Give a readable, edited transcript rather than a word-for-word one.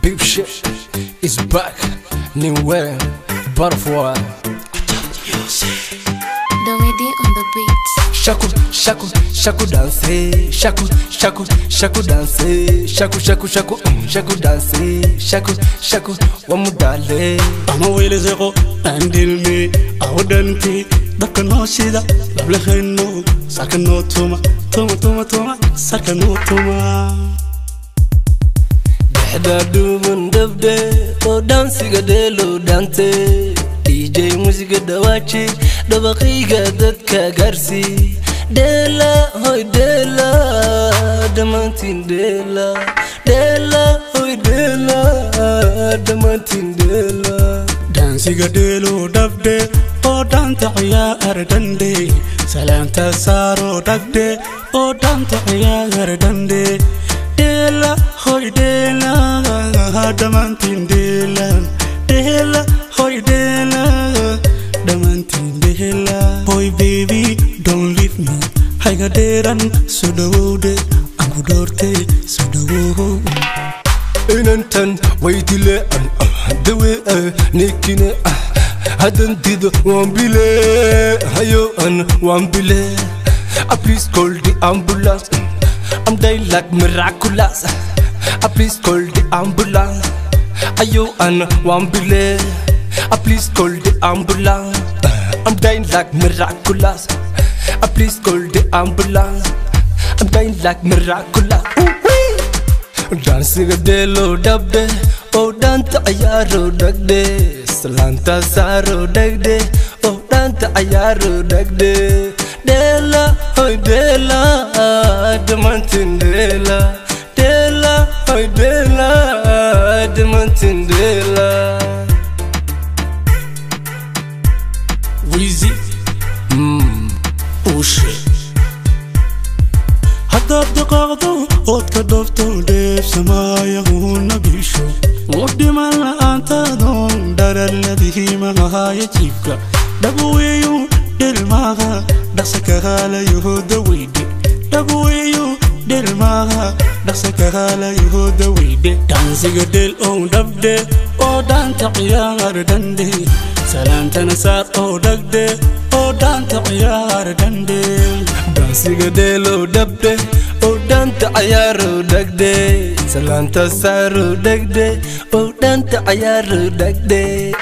Big shit is back, new way, butterfly. Domedy on the beat. Shaku, shaku, shaku dance, shaku, shaku, shaku dance, shaku, shaku, shaku, shaku dance, shaku, shaku, wamudale. I'm a whale zero and deal me. I wouldn't be the canoshida, lovely heno, Sakano Toma, Toma, Toma, Toma, Sakano Toma. Da dubun dabde, o dansi ga delo dante. DJ music da wachi, da baqiga dadka garsi. Dela, hoy dela, damantin dela. Dela, hoy dela, damantin dela. Dansiga delo dabde, o danta ya ardande. Salanta saro dabde, o danta ya ardande. Dela, hoy dela, damantin dela. Dela, hoy dela, damantin dela. Boy baby, don't leave me. I got deran so the wood, I'm good so the wood. Inantan waitile the way nikine hadn't did one bile hayo an one bile. Please call the ambulance. I'm dying like miraculous. Please call the ambulance. Ayo an one bile. Please call the ambulance. I'm dying like miraculous. Please call the ambulance. I'm dying like miraculous. Dancing a delo dabde, oh danta ayaro dagde, salanta saro dagde, oh danta ayaro dagde. Dela, hoy dela, damantin dela. Dela, hoy dela, damantin dela. Weezy, oh shit. Hadda daqaqdo, oodka dofto deef samaya huna bisho. Wadi mala anta don, daraladihi mahaya chifka. Dabuweyu dilmaga, dasaka hala yuhuda widi. Dabuweyu dilmaga, dasaka hala yuhuda widi. Dansiga dil on dabde, o danta qiyar dande. Salanta nasar o dagde, o danta qiyar dande. Dansiga delo dabde, o danta ayaro dagde. Salanta saro dagde, o danta ayaro dagde.